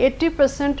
80%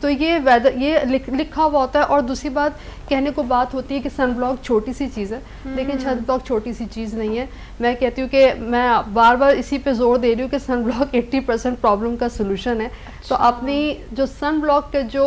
تو یہ ویدر یہ لکھا ہوا ہوتا ہے. اور دوسری بات کہنے کو بات ہوتی ہے کہ سن بلاک چھوٹی سی چیز ہے, لیکن سن بلاک چھوٹی سی چیز نہیں ہے. میں کہتی ہوں کہ میں بار بار اسی پہ زور دے رہی ہوں کہ سن بلاک 80% پرابلم کا سلوشن ہے. تو اپنی جو سن بلاک کا جو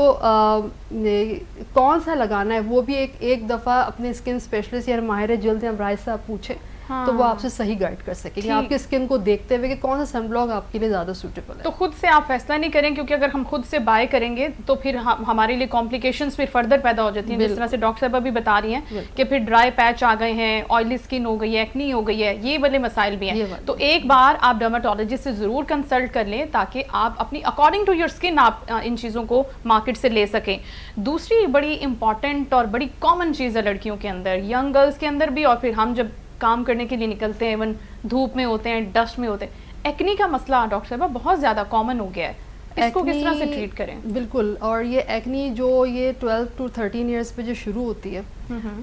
کون سا لگانا ہے وہ بھی ایک دفعہ اپنے اسکن اسپیشلسٹ یا ماہر جلد یا امراض سے آپ پوچھیں تو وہ آپ سے صحیح گائیڈ کر سکے کہ آپ کی اسکن کو دیکھتے ہوئے کہ کون سا سن بلاک آپ کے لیے زیادہ سوٹیبل ہے. تو خود سے آپ فیصلہ نہیں کریں, کیونکہ اگر ہم خود سے بائی کریں گے تو پھر ہمارے لیے کمپلیکیشنز پھر فردر پیدا ہو جاتی ہیں, جس طرح سے ڈاکٹر صاحبہ بھی بتا رہی ہیں کہ پھر ڈرائی پیچ آ گئے ہیں, آئلی اسکن ہو گئی ہے, ایکنی ہو گئی ہے, یہ والے مسائل بھی ہیں. تو ایک بار آپ ڈرماٹولوجسٹ سے ضرور کنسلٹ کر لیں تاکہ آپ اپنی اکارڈنگ ٹو یور اسکن آپ ان چیزوں کو مارکیٹ سے لے سکیں. دوسری بڑی امپورٹنٹ اور بڑی کامن چیز ہے لڑکیوں کے اندر, ینگ گرلس کے اندر بھی, اور پھر ہم جب کام کرنے کے لیے نکلتے ہیں, ایون دھوپ میں ہوتے ہیں, ڈسٹ میں ہوتے ہیں, ایکنی کا مسئلہ ڈاکٹر صاحبہ بہت زیادہ کامن ہو گیا ہے. اس کو کس طرح سے ٹریٹ کریں؟ بالکل, اور یہ ایکنی جو یہ 12 to 13 ایئرس پہ جو شروع ہوتی ہے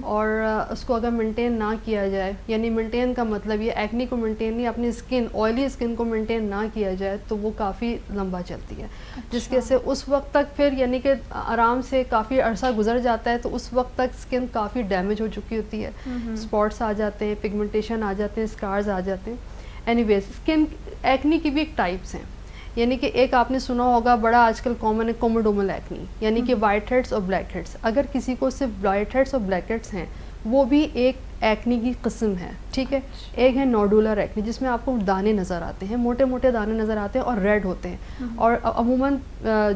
اور اس کو اگر مینٹین نہ کیا جائے, یعنی مینٹین کا مطلب یہ ایکنی کو مینٹین نہیں, اپنی اسکن آئلی اسکن کو مینٹین نہ کیا جائے تو وہ کافی لمبا چلتی ہے. جس کے سے اس وقت تک پھر یعنی کہ آرام سے کافی عرصہ گزر جاتا ہے تو اس وقت تک اسکن کافی ڈیمیج ہو چکی ہوتی ہے, اسپاٹس آ جاتے ہیں, پگمنٹیشن آ جاتے ہیں, اسکارز آ جاتے ہیں. اینی ویز اسکن ایکنی کی بھی ایک ٹائپس ہیں, یعنی کہ ایک آپ نے سنا ہوگا بڑا آج کل کامن ہے کوموڈومل ایکنی, یعنی کہ وائٹ ہیڈس اور بلیک ہیڈس. اگر کسی کو صرف وائٹ ہیڈس اور بلیک ہیڈس ہیں وہ بھی ایک ایکنی کی قسم ہے, ٹھیک ہے. ایک ہے نوڈولر ایکنی جس میں آپ کو دانے نظر آتے ہیں, موٹے موٹے دانے نظر آتے ہیں اور ریڈ ہوتے ہیں, اور عموماً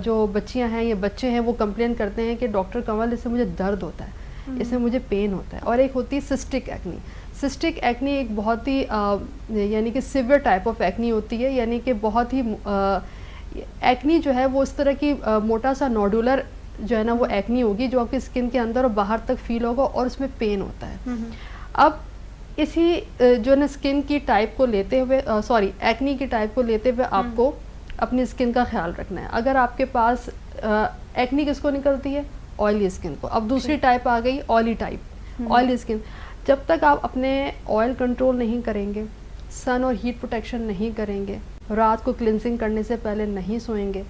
جو بچیاں ہیں یا بچے ہیں وہ کمپلین کرتے ہیں کہ ڈاکٹر کمل اس سے مجھے درد ہوتا ہے, اس سے مجھے پین ہوتا ہے. اور ایک ہوتی ہے سسٹک ایکنی. سسٹک ایکنی ایک بہت ہی یعنی کہ سیویئر ٹائپ آف ایکنی ہوتی ہے, یعنی کہ بہت ہی ایکنی جو ہے وہ اس طرح کی موٹا سا نوڈولر جو ہے نا وہ ایکنی ہوگی جو آپ کی اسکن کے اندر اور باہر تک فیل ہوگا اور اس میں پین ہوتا ہے. اب اسی جو ہے نا اسکن کی ٹائپ کو لیتے ہوئے ایکنی کی ٹائپ کو لیتے ہوئے آپ کو اپنی اسکن کا خیال رکھنا ہے. اگر آپ کے پاس ایکنی کس کو نکلتی ہے؟ آئلی اسکن کو. اب دوسری ٹائپ آ گئی آئلی ٹائپ, آئلی اسکن. جب تک آپ اپنے آئل کنٹرول نہیں کریں گے, سن اور ہیٹ پروٹیکشن نہیں کریں گے, رات کو کلینزنگ کرنے سے پہلے نہیں سوئیں گے,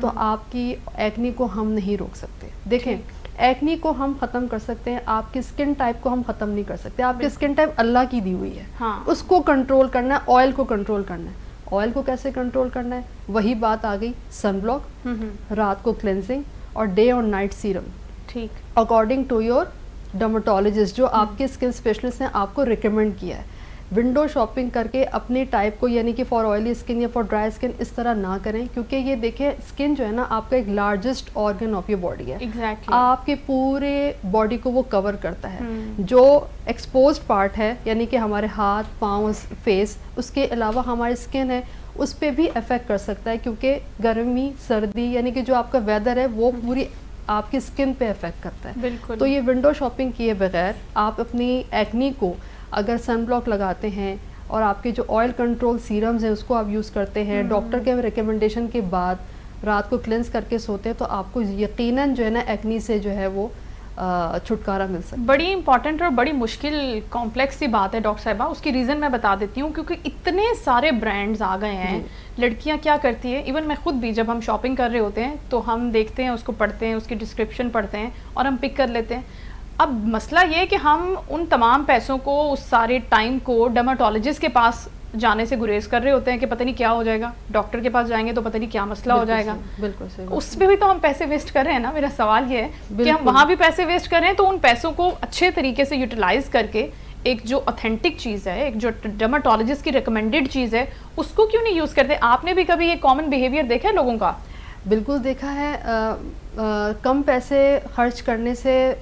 تو آپ کی ایکنی کو ہم نہیں روک سکتے. دیکھیں ایکنی کو ہم ختم کر سکتے ہیں, آپ کی اسکن ٹائپ کو ہم ختم نہیں کر سکتے. آپ کی اسکن ٹائپ اللہ کی دی ہوئی ہے, اس کو کنٹرول کرنا ہے, آئل کو کنٹرول کرنا ہے. آئل کو کیسے کنٹرول کرنا ہے؟ وہی بات آ گئی سن بلاک, رات کو کلینزنگ, اور ڈے اور نائٹ سیرم, ٹھیک, اکارڈنگ ٹو یور ڈرماٹولوجسٹ جو آپ کے اسکن اسپیشلسٹ نے آپ کو ریکمینڈ کیا ہے. ونڈو شاپنگ کر کے اپنی ٹائپ کو یعنی کہ فار آئلی اسکن یا فار ڈرائی اسکن اس طرح نہ کریں, کیونکہ یہ دیکھیں اسکن جو ہے نا آپ کا ایک largest organ of your body ہے. آپ کے پورے باڈی کو وہ کور کرتا ہے. جو ایکسپوزڈ پارٹ ہے یعنی کہ ہمارے ہاتھ, پاؤں, فیس, اس کے علاوہ ہماری اسکن ہے اس پہ بھی افیکٹ کر سکتا ہے, کیونکہ گرمی سردی یعنی کہ جو آپ کا ویدر ہے وہ پوری آپ کی اسکن پہ افیکٹ کرتا ہے. تو یہ ونڈو شاپنگ کیے بغیر آپ اپنی ایکنی کو اگر سن بلاک لگاتے ہیں اور آپ کے جو آئل کنٹرول سیرمز ہیں اس کو آپ یوز کرتے ہیں, ڈاکٹر کے ریکمنڈیشن کے بعد رات کو کلینز کر کے سوتے ہیں, تو آپ کو یقیناً جو ہے نا ایکنی سے جو ہے وہ چھٹکارا مل سکتا ہے. بڑی امپورٹنٹ اور بڑی مشکل کمپلیکس سی بات ہے ڈاکٹر صاحبہ. اس کی ریزن میں بتا دیتی ہوں, کیونکہ اتنے سارے برانڈز آ گئے ہیں. لڑکیاں کیا کرتی ہیں, ایون میں خود بھی جب ہم شاپنگ کر رہے ہوتے ہیں تو ہم دیکھتے ہیں, اس کو پڑھتے ہیں, اس کی ڈسکرپشن پڑھتے ہیں اور ہم پک کر لیتے ہیں. اب مسئلہ یہ کہ ہم ان تمام پیسوں کو, اس سارے ٹائم کو ڈرماٹولوجسٹ کے پاس جانے سے گریز کر رہے ہوتے ہیں کہ پتہ نہیں کیا ہو جائے گا, ڈاکٹر کے پاس جائیں گے تو پتہ نہیں کیا مسئلہ ہو جائے گا. بالکل صحیح. اس پہ بھی تو ہم پیسے ویسٹ کر رہے ہیں نا. میرا سوال یہ ہے کہ ہم وہاں بھی پیسے ویسٹ کر رہے ہیں, تو ان پیسوں کو اچھے طریقے سے یوٹیلائز کر کے ایک جو اتھینٹک چیز ہے, ایک جو ڈرماٹولوجسٹ کی ریکمینڈیڈ چیز ہے, اس کو کیوں نہیں یوز کرتے؟ آپ نے بھی کبھی یہ کامن بیہیویئر دیکھا ہے لوگوں کا؟ بالکل دیکھا ہے. کم پیسے خرچ کرنے سے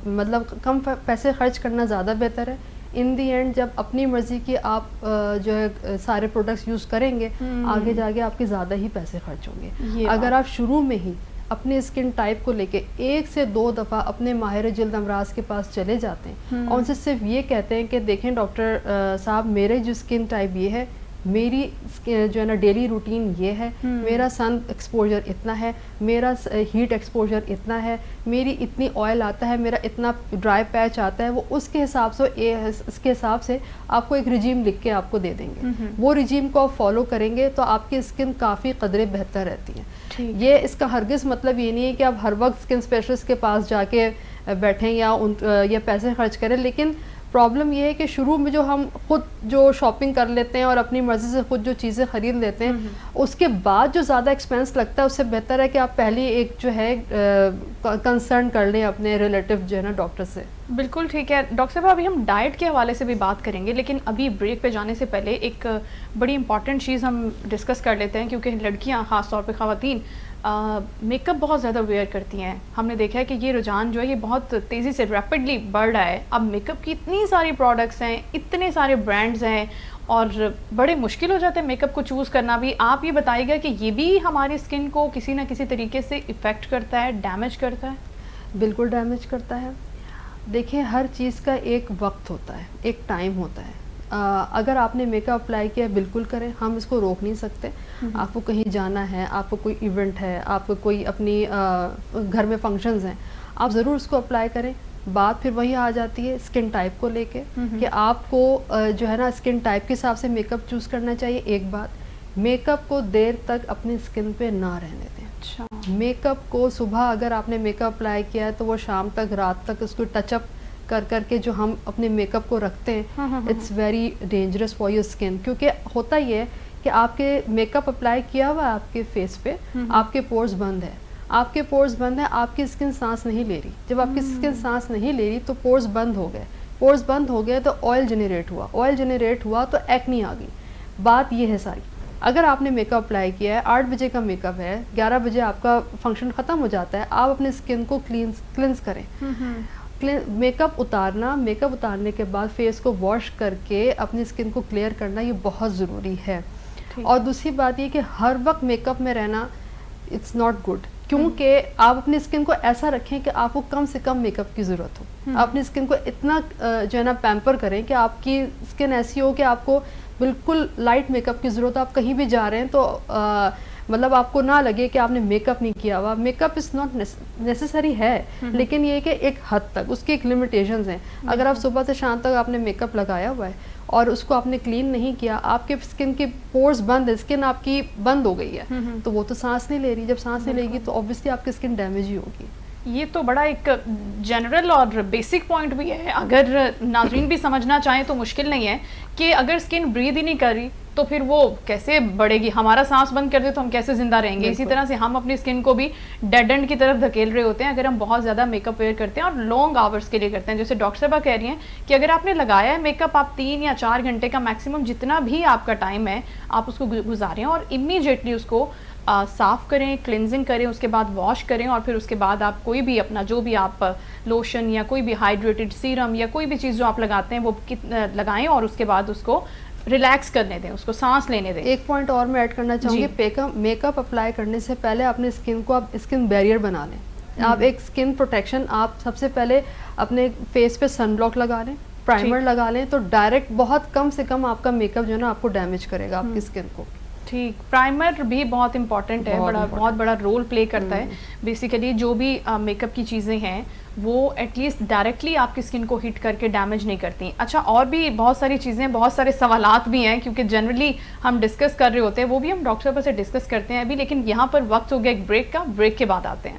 مطلب کم پیسے خرچ کرنا زیادہ بہتر ہے. ان دی اینڈ جب اپنی مرضی کی آپ جو ہے سارے پروڈکٹس یوز کریں گے, آگے جا کے آپ کے زیادہ ہی پیسے خرچ ہوں گے. اگر آپ شروع میں ہی اپنے اسکن ٹائپ کو لے کے 1 سے 2 دفعہ اپنے ماہر جلد امراض کے پاس چلے جاتے ہیں اور ان سے صرف یہ کہتے ہیں کہ دیکھیں ڈاکٹر صاحب میرے جو اسکن ٹائپ یہ ہے, میری جو ہے نا ڈیلی روٹین یہ ہے, میرا سن ایکسپوجر اتنا ہے, میرا ہیٹ ایکسپوجر اتنا ہے, میری اتنی آئل آتا ہے, میرا اتنا ڈرائی پیچ آتا ہے, وہ اس کے حساب سے آپ کو ایک رجیم لکھ کے آپ کو دے دیں گے. وہ رجیم کو آپ فالو کریں گے تو آپ کی اسکن کافی قدرے بہتر رہتی ہیں. یہ اس کا ہرگز مطلب یہ نہیں ہے کہ آپ ہر وقت اسکن اسپیشلسٹ کے پاس جا کے بیٹھیں یا پیسے خرچ کریں, لیکن پرابلم یہ ہے کہ شروع میں جو ہم خود جو شاپنگ کر لیتے ہیں اور اپنی مرضی سے خود جو چیزیں خرید لیتے ہیں, اس کے بعد جو زیادہ ایکسپینس لگتا ہے, اس سے بہتر ہے کہ آپ پہلے ایک جو ہے کنسرن کر لیں اپنے ریلیٹیو جو ہے نا ڈاکٹر سے. بالکل ٹھیک ہے ڈاکٹر صاحب, ابھی ہم ڈائٹ کے حوالے سے بھی بات کریں گے, لیکن ابھی بریک پہ جانے سے پہلے ایک بڑی امپورٹنٹ چیز ہم ڈسکس کر لیتے ہیں, کیونکہ لڑکیاں خاص طور پہ خواتین میک اپ بہت زیادہ ویئر کرتی ہیں. ہم نے دیکھا ہے کہ یہ رجحان جو ہے یہ بہت تیزی سے ریپڈلی بڑھ رہا ہے. اب میک اپ کی اتنی ساری پروڈکٹس ہیں, اتنے سارے برانڈز ہیں, اور بڑے مشکل ہو جاتے ہیں میک اپ کو چوز کرنا بھی. آپ یہ بتائیے گا کہ یہ بھی ہماری اسکن کو کسی نہ کسی طریقے سے افیکٹ کرتا ہے, ڈیمیج کرتا ہے؟ بالکل ڈیمیج کرتا ہے. دیکھیں ہر چیز کا ایک وقت ہوتا ہے, ایک ٹائم ہوتا ہے. اگر آپ نے میک اپ اپلائی کیا بالکل کریں, ہم اس کو روک نہیں سکتے. آپ کو کہیں جانا ہے, آپ کو کوئی ایونٹ ہے, آپ کو کوئی اپنی گھر میں فنکشنز ہیں, آپ ضرور اس کو اپلائی کریں. بات پھر وہی آ جاتی ہے اسکن ٹائپ کو لے کے کہ آپ کو جو ہے نا اسکن ٹائپ کے حساب سے میک اپ چوز کرنا چاہیے. ایک بات, میک اپ کو دیر تک اپنی اسکن پہ نہ رہنے دیں. میک اپ کو صبح اگر آپ نے میک اپ اپلائی کیا ہے تو وہ شام تک رات تک اس کو ٹچ اپ کر کے جو ہم اپنے میک اپ کو رکھتے ہیں, it's very dangerous for your skin. کیونکہ ہوتا یہ ہے کہ آپ کے میک اپ اپلائی کیا ہوا ہے آپ کے فیس پہ, آپ کے پورز بند ہے, آپ کے پورز بند ہیں, آپ کی اسکن سانس نہیں لے رہی. جب آپ کی اسکن سانس نہیں لے رہی تو پورز بند ہو گئے, پورز بند ہو گئے تو آئل جنریٹ ہوا, آئل جنریٹ ہوا تو ایکنی آ گئی. بات یہ ہے ساری. اگر آپ نے میک اپ اپلائی کیا ہے, 8 بجے کا میک اپ ہے, 11 بجے آپ کا فنکشن ختم ہو جاتا ہے, آپ اپنے اسکن کو کلینز کریں. میک اپ اتارنا, میک اپ اتارنے کے بعد فیس کو واش کر کے اپنی اسکن کو کلیئر کرنا, یہ بہت ضروری ہے. اور دوسری بات یہ کہ ہر وقت میک اپ میں رہنا اٹس ناٹ گڈ, کیونکہ آپ اپنی اسکن کو ایسا رکھیں کہ آپ کو کم سے کم میک اپ کی ضرورت ہو. آپ اپنی اسکن کو اتنا جو ہے نا پیمپر کریں کہ آپ کی اسکن ایسی ہو کہ آپ کو بالکل لائٹ میک اپ کی ضرورت ہے. آپ کہیں بھی جا رہے ہیں تو مطلب آپ کو نہ لگے کہ آپ نے میک اپ نہیں کیا ہوا. Make up is not necessary ہے, لیکن یہ کہ ایک حد تک اس کی ایک لمیٹیشنز ہیں. اگر آپ صبح سے شام تک آپ نے میک اپ لگایا ہوا ہے اور اس کو آپ نے کلین نہیں کیا, آپ کے اسکن کے پورز بند ہے, اسکن آپ کی بند ہو گئی ہے, تو وہ تو سانس نہیں لے رہی. جب سانس نہیں لے گی تو اوبویسلی آپ کی اسکن ڈیمیج ہی ہوگی. یہ تو بڑا ایک جنرل اور بیسک پوائنٹ بھی ہے. اگر ناظرین بھی سمجھنا چاہیں تو مشکل نہیں ہے کہ اگر اسکن بریتھ ہی نہیں کر رہی تو پھر وہ کیسے بڑھے گی. ہمارا سانس بند کر دے تو ہم کیسے زندہ رہیں گے. اسی طرح سے ہم اپنی اسکن کو بھی ڈیڈ اینڈ کی طرف دھکیل رہے ہوتے ہیں اگر ہم بہت زیادہ میک اپ ویئر کرتے ہیں اور لانگ آورس کے لیے کرتے ہیں. جیسے ڈاکٹر صاحبہ کہہ رہی ہیں کہ اگر آپ نے لگایا ہے میک اپ, آپ 3 یا 4 گھنٹے کا میکسیمم جتنا بھی آپ کا ٹائم ہے آپ اس کو گزاریں اور امیجیٹلی اس کو صاف کریں, کلینزنگ کریں, اس کے بعد واش کریں, اور پھر اس کے بعد آپ کوئی بھی اپنا جو بھی آپ لوشن یا کوئی بھی ہائیڈریٹڈ سیرم یا کوئی بھی چیز جو آپ لگاتے ہیں وہ لگائیں, اور اس کے بعد اس کو ریلیکس کرنے دیں, اس کو سانس لینے دیں. ایک پوائنٹ اور میں ایڈ کرنا چاہوں گی, میک اپ اپلائی کرنے سے پہلے اپنے اسکن کو آپ اسکن بیریئر بنا لیں. آپ ایک اسکن پروٹیکشن, آپ سب سے پہلے اپنے فیس پہ سن بلاک لگا لیں, پرائمر لگا لیں, تو ڈائریکٹ بہت کم سے کم آپ کا میک اپ جو ہے نا آپ کو ڈیمیج کرے گا آپ کی اسکن کو. ٹھیک, پرائمر بھی بہت امپورٹنٹ ہے, بہت بڑا رول پلے کرتا ہے. بیسیکلی جو بھی میک اپ کی چیزیں ہیں وہ ایٹ لیسٹ ڈائریکٹلی آپ کی اسکن کو ہٹ کر کے ڈیمیج نہیں کرتی. اچھا, اور بھی بہت ساری چیزیں, بہت سارے سوالات بھی ہیں کیونکہ جنرلی ہم ڈسکس کر رہے ہوتے ہیں, وہ بھی ہم ڈاکٹر صاحب سے ڈسکس کرتے ہیں ابھی, لیکن یہاں پر وقت ہو گیا ایک بریک کا. بریک کے بعد آتے ہیں.